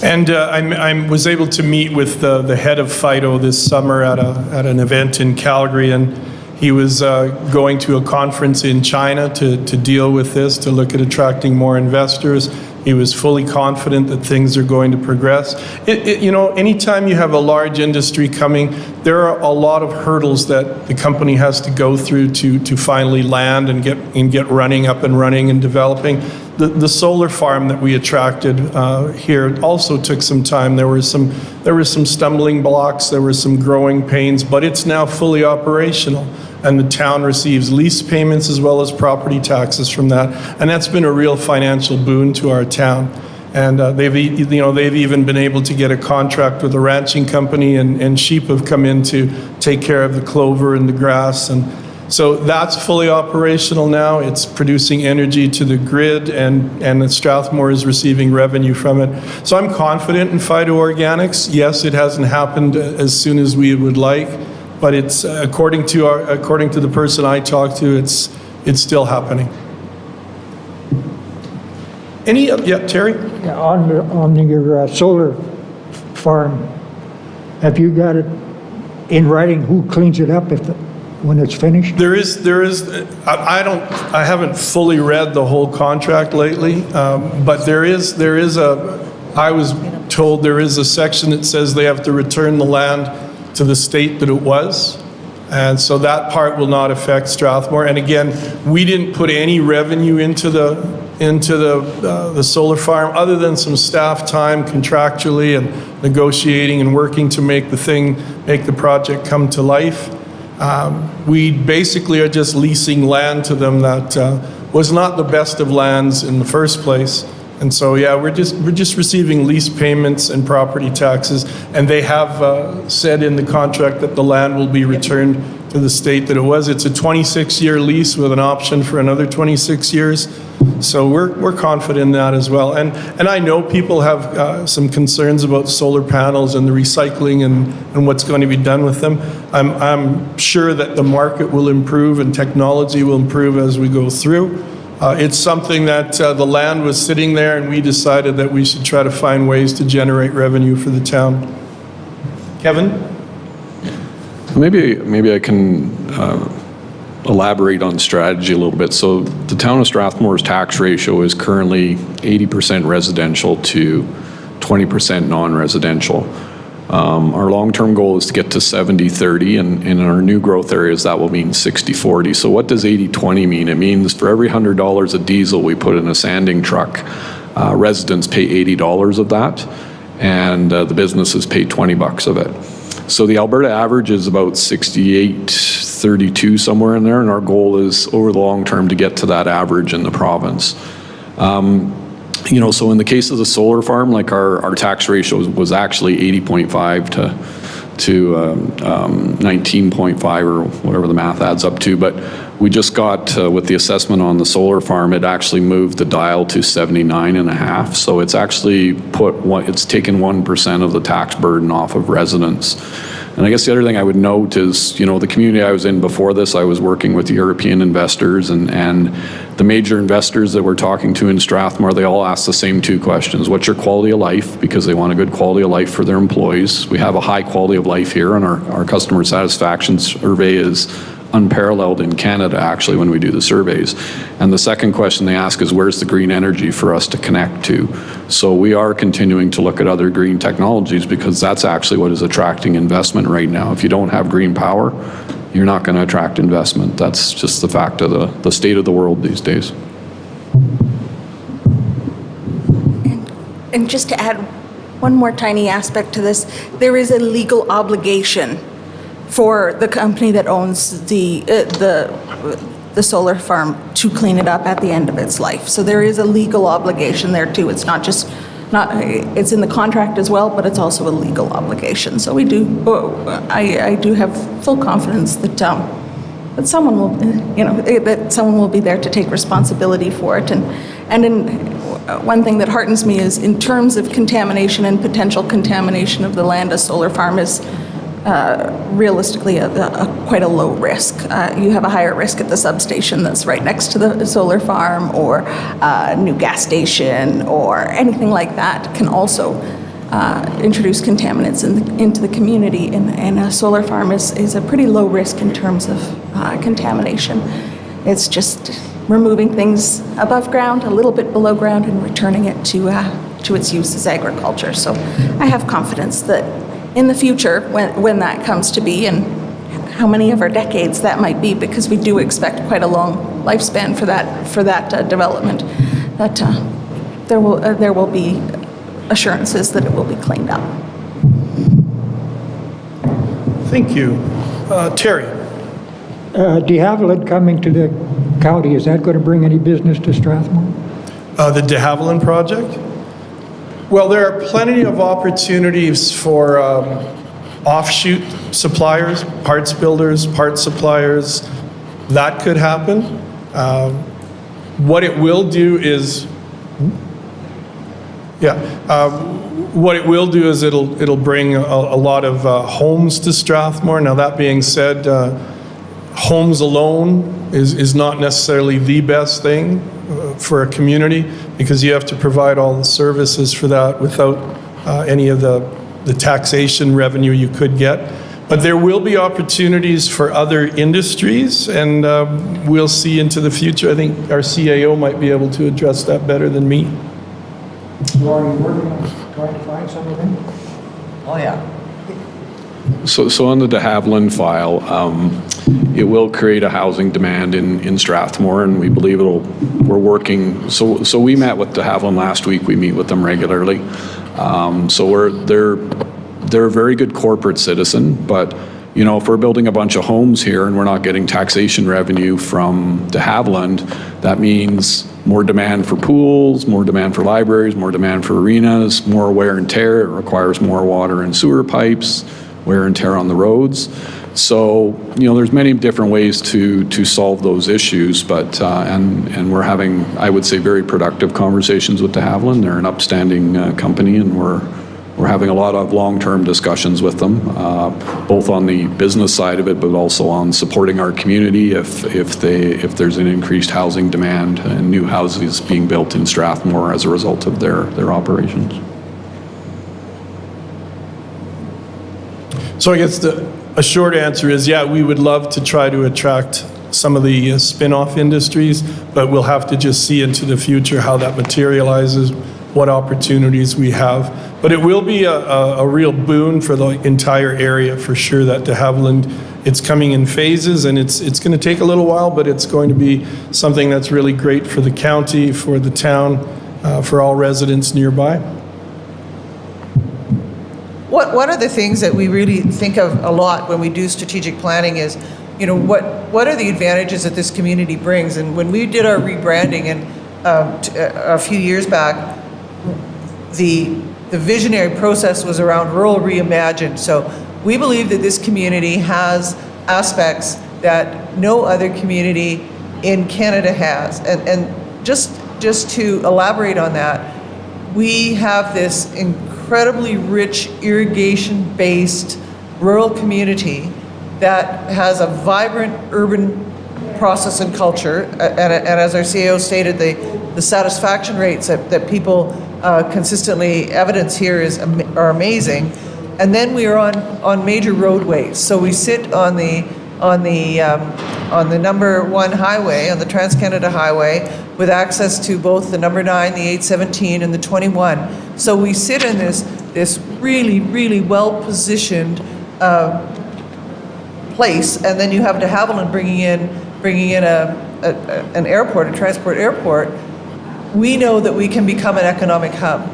And I was able to meet with the head of Phyto this summer at an event in Calgary, and he was going to a conference in China to deal with this, to look at attracting more investors. He was fully confident that things are going to progress. Anytime you have a large industry coming, there are a lot of hurdles that the company has to go through to finally land and get running, up and running and developing. The solar farm that we attracted here also took some time. There were some stumbling blocks, there were some growing pains, but it's now fully operational. And the town receives lease payments as well as property taxes from that. And that's been a real financial boon to our town. And they've even been able to get a contract with a ranching company, and sheep have come in to take care of the clover and the grass. And so that's fully operational now. It's producing energy to the grid, and Strathmore is receiving revenue from it. So I'm confident in phytoorganics. Yes, it hasn't happened as soon as we would like, but it's according to the person I talked to, it's still happening. Terry? Yeah, on your solar farm, have you got it in writing who cleans it up when it's finished? There is. I haven't fully read the whole contract lately, but there is I was told there is a section that says they have to return the land to the state that it was. And so that part will not affect Strathmore. And again, we didn't put any revenue into the solar farm other than some staff time contractually and negotiating and working to make the project come to life. We basically are just leasing land to them that was not the best of lands in the first place. And so, yeah, we're just receiving lease payments and property taxes, and they have said in the contract that the land will be returned to the state that it was. It's a 26-year lease with an option for another 26 years. So we're confident in that as well. And I know people have some concerns about solar panels and the recycling and what's going to be done with them. I'm sure that the market will improve and technology will improve as we go through. It's something that the land was sitting there, and we decided that we should try to find ways to generate revenue for the town. Kevin? Maybe I can elaborate on strategy a little bit. So the town of Strathmore's tax ratio is currently 80% residential to 20% non-residential. Our long-term goal is to get to 70-30, and in our new growth areas, that will mean 60-40. So what does 80-20 mean? It means for every $100 of diesel we put in a sanding truck, residents pay $80 of that, and the businesses pay $20 of it. So the Alberta average is about 68-32, somewhere in there, and our goal is over the long term to get to that average in the province. You know, so in the case of the solar farm, like our tax ratio was actually 80.5 to 19.5 or whatever the math adds up to, but we just got, with the assessment on the solar farm, it actually moved the dial to 79.5. So it's actually it's taken 1% of the tax burden off of residents. And I guess the other thing I would note is, you know, the community I was in before this, I was working with European investors, and the major investors that we're talking to in Strathmore, they all ask the same two questions. What's your quality of life? Because they want a good quality of life for their employees. We have a high quality of life here, and our customer satisfaction survey is unparalleled in Canada, actually, when we do the surveys. And the second question they ask is, where's the green energy for us to connect to? So we are continuing to look at other green technologies, because that's actually what is attracting investment right now. If you don't have green power, you're not going to attract investment. That's just the fact of the state of the world these days. And just to add one more tiny aspect to this, there is a legal obligation for the company that owns the solar farm to clean it up at the end of its life. So there is a legal obligation there too. It's not just, it's in the contract as well, but it's also a legal obligation. So we do, I do have full confidence that someone will, you know, that someone will be there to take responsibility for it. And one thing that heartens me is, in terms of contamination and potential contamination of the land, a solar farm is realistically quite a low risk. You have a higher risk at the substation that's right next to the solar farm, or a new gas station, or anything like that can also introduce contaminants into the community. And a solar farm is a pretty low risk in terms of contamination. It's just removing things above ground, a little bit below ground, and returning it to its use as agriculture. So I have confidence that in the future, when that comes to be, and how many of our decades that might be, because we do expect quite a long lifespan for that development, that there will be assurances that it will be cleaned up. Thank you. Terry? De Havilland coming to the county, is that going to bring any business to Strathmore? The de Havilland project? Well, there are plenty of opportunities for offshoot suppliers, parts builders, parts suppliers. That could happen. What it will do is, what it will do is it'll bring a lot of homes to Strathmore. Now, that being said, homes alone is not necessarily the best thing for a community, because you have to provide all the services for that without any of the taxation revenue you could get. But there will be opportunities for other industries, and we'll see into the future. I think our CAO might be able to address that better than me. So are you working on trying to find some of them? Oh, yeah. So on the de Havilland file, it will create a housing demand in Strathmore, and we believe we're working, so we met with de Havilland last week, we meet with them regularly. So they're a very good corporate citizen, but you know, if we're building a bunch of homes here and we're not getting taxation revenue from de Havilland, that means more demand for pools, more demand for libraries, more demand for arenas, more wear and tear. It requires more water and sewer pipes, wear and tear on the roads. So, you know, there's many different ways to solve those issues, but, and we're having, I would say, very productive conversations with de Havilland. They're an upstanding company, and we're having a lot of long-term discussions with them, both on the business side of it, but also on supporting our community if there's an increased housing demand and new houses being built in Strathmore as a result of their operations. So I guess a short answer is, yeah, we would love to try to attract some of the spin-off industries, but we'll have to just see into the future how that materializes, what opportunities we have. But it will be a real boon for the entire area for sure, that de Havilland, it's coming in phases, and it's going to take a little while, but it's going to be something that's really great for the county, for the town, for all residents nearby. One of the things that we really think of a lot when we do strategic planning is, you know, what are the advantages that this community brings? And when we did our rebranding and a few years back, the visionary process was around rural reimagined. So we believe that this community has aspects that no other community in Canada has. And just to elaborate on that, we have this incredibly rich irrigation-based rural community that has a vibrant urban process and culture. And as our CEO stated, the satisfaction rates that people consistently evidence here are amazing. And then we are on major roadways. So we sit on the number 1 highway, on the Trans-Canada Highway, with access to both the number 9, the 817, and the 21. So we sit in this really, really well-positioned place, and then you have de Havilland bringing in an airport, a transport airport. We know that we can become an economic hub,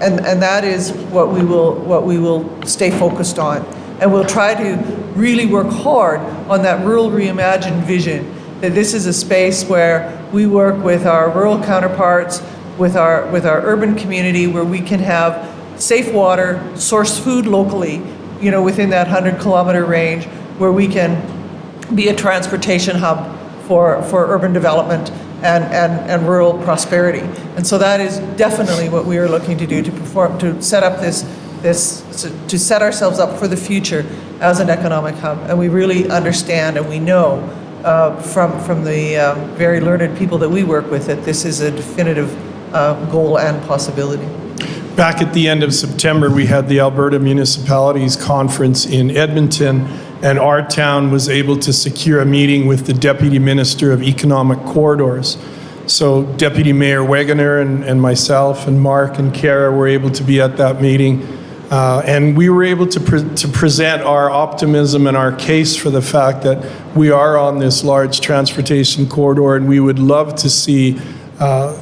and that is what we will stay focused on, and we'll try to really work hard on that rural reimagined vision. That this is a space where we work with our rural counterparts, with our urban community, where we can have safe water, source food locally, you know, within that 100-kilometer range, where we can be a transportation hub for urban development and rural prosperity. And so that is definitely what we are looking to do, to set up to set ourselves up for the future as an economic hub. And we really understand, and we know from the very learned people that we work with, that this is a definitive goal and possibility. Back at the end of September, we had the Alberta Municipalities Conference in Edmonton, and our town was able to secure a meeting with the Deputy Minister of Economic Corridors. So Deputy Mayor Wegener and myself and Mark and Kara were able to be at that meeting. And we were able to present our optimism and our case for the fact that we are on this large transportation corridor, and we would love to see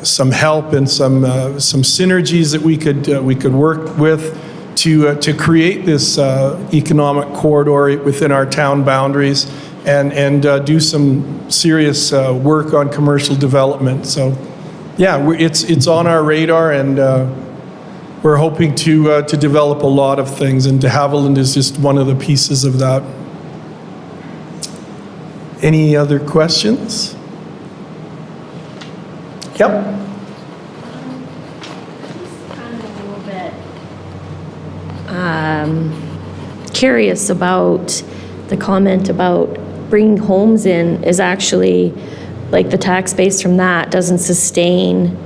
some help and some synergies that we could work with to create this economic corridor within our town boundaries and do some serious work on commercial development. So, yeah, it's on our radar, and we're hoping to develop a lot of things, and de Havilland is just one of the pieces of that. Any other questions? Yep. Curious about the comment about bringing homes in is actually, like, the tax base from that doesn't sustain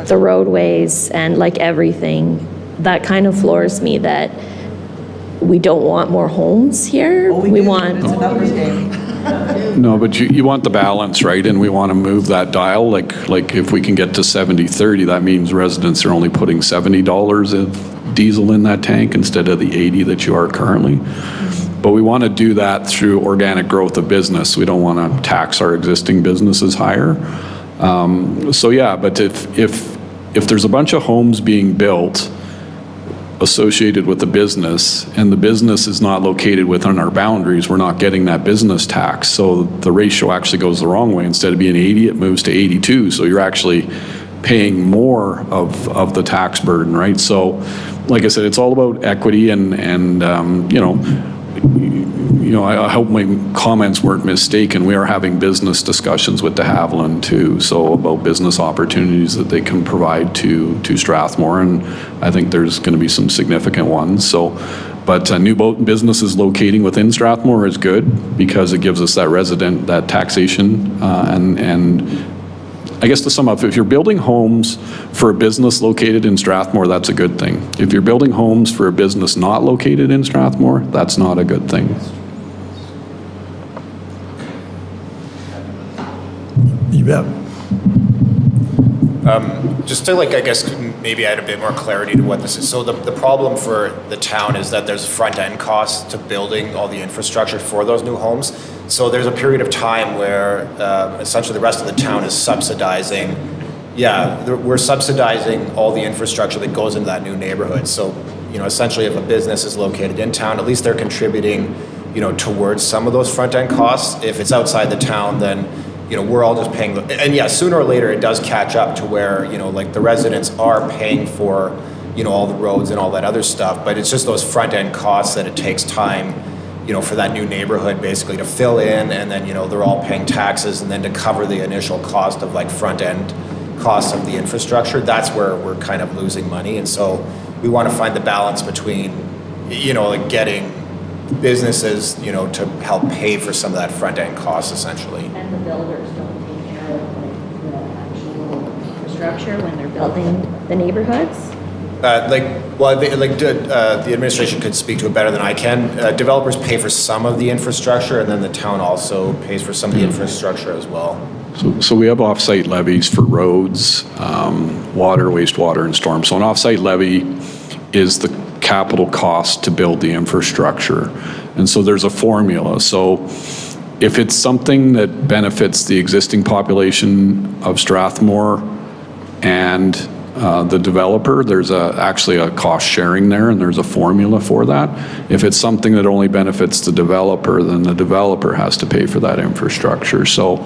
the roadways and like everything. That kind of floors me that we don't want more homes here. We want. It's a numbers game. No, but you want the balance, right? And we want to move that dial, like if we can get to 70/30, that means residents are only putting $70 of diesel in that tank instead of the 80 that you are currently. But we want to do that through organic growth of business. We don't want to tax our existing businesses higher. So yeah, but if there's a bunch of homes being built associated with the business, and the business is not located within our boundaries, we're not getting that business tax. So the ratio actually goes the wrong way. Instead of being 80, it moves to 82. So you're actually paying more of the tax burden, right? So, like I said, it's all about equity and I hope my comments weren't mistaken. We are having business discussions with de Havilland too, so about business opportunities that they can provide to Strathmore, and I think there's going to be some significant ones. So, but new businesses locating within Strathmore is good because it gives us that taxation, and I guess to sum up, if you're building homes for a business located in Strathmore, that's a good thing. If you're building homes for a business not located in Strathmore, that's not a good thing. You bet. Just to I guess maybe add a bit more clarity to what this is. So the problem for the town is that there's front end costs to building all the infrastructure for those new homes. So there's a period of time where essentially the rest of the town is subsidizing. We're subsidizing all the infrastructure that goes into that new neighborhood. So, essentially if a business is located in town, at least they're contributing, towards some of those front end costs. If it's outside the town, then we're all just paying, and sooner or later it does catch up to where, the residents are paying for, all the roads and all that other stuff, but it's just those front end costs that it takes time, for that new neighborhood basically to fill in, and then, they're all paying taxes, and then to cover the initial cost of front end costs of the infrastructure, that's where we're kind of losing money. And so we want to find the balance between, getting businesses, to help pay for some of that front end cost essentially. And the builders don't take care of the actual infrastructure when they're building the neighborhoods? The administration could speak to it better than I can. Developers pay for some of the infrastructure, and then the town also pays for some of the infrastructure as well. So we have off-site levies for roads, water, wastewater, and storm. So an off-site levy is the capital cost to build the infrastructure. And so there's a formula. So if it's something that benefits the existing population of Strathmore and the developer, there's actually a cost sharing there, and there's a formula for that. If it's something that only benefits the developer, then the developer has to pay for that infrastructure. So,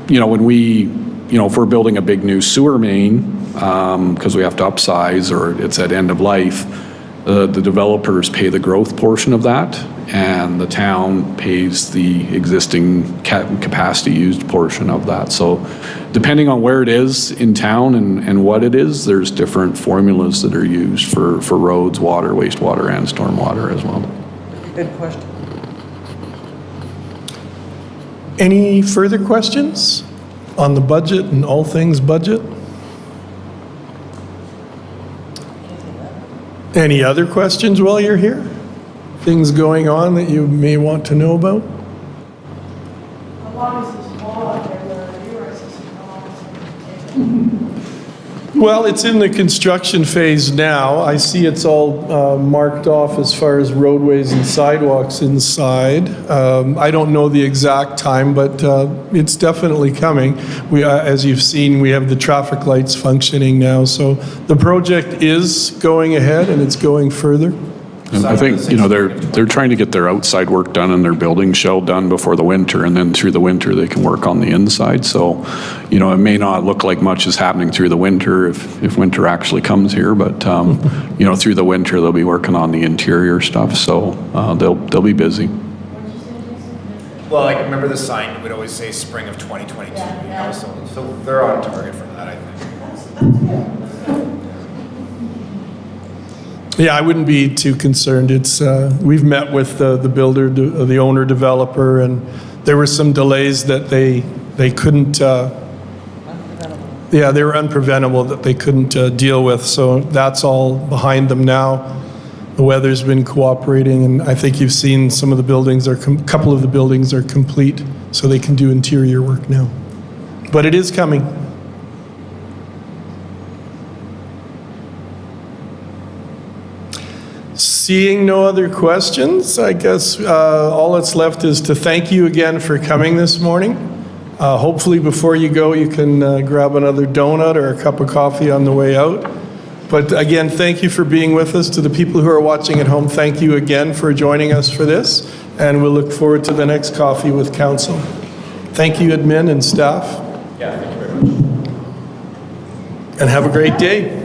when we, if we're building a big new sewer main, because we have to upsize or it's at end of life, the developers pay the growth portion of that, and the town pays the existing capacity used portion of that. So depending on where it is in town and what it is, there's different formulas that are used for roads, water, wastewater, and stormwater as well. Good question. Any further questions on the budget and all things budget? Any other questions while you're here? Things going on that you may want to know about? How long is this wall out there where viewers is how long is it? Well, it's in the construction phase now. I see it's all marked off as far as roadways and sidewalks inside. I don't know the exact time, but it's definitely coming. We, as you've seen, we have the traffic lights functioning now. So the project is going ahead, and it's going further. And I think, they're trying to get their outside work done and their building shell done before the winter, and then through the winter they can work on the inside. So, it may not look like much is happening through the winter if winter actually comes here, but, through the winter they'll be working on the interior stuff, so they'll be busy. Well, I remember the sign would always say spring of 2022, so they're on target for that, I think. Yeah, I wouldn't be too concerned. It's we've met with the builder, the owner developer, and there were some delays that they couldn't. They were unpreventable that they couldn't deal with. So that's all behind them now. The weather's been cooperating, and I think you've seen some of the buildings couple of the buildings are complete so they can do interior work now. But it is coming. Seeing no other questions, I guess all that's left is to thank you again for coming this morning. Hopefully before you go, you can grab another donut or a cup of coffee on the way out. But again, thank you for being with us. To the people who are watching at home, thank you again for joining us for this, and we'll look forward to the next coffee with council. Thank you, admin and staff. Yeah, thank you very much. And have a great day.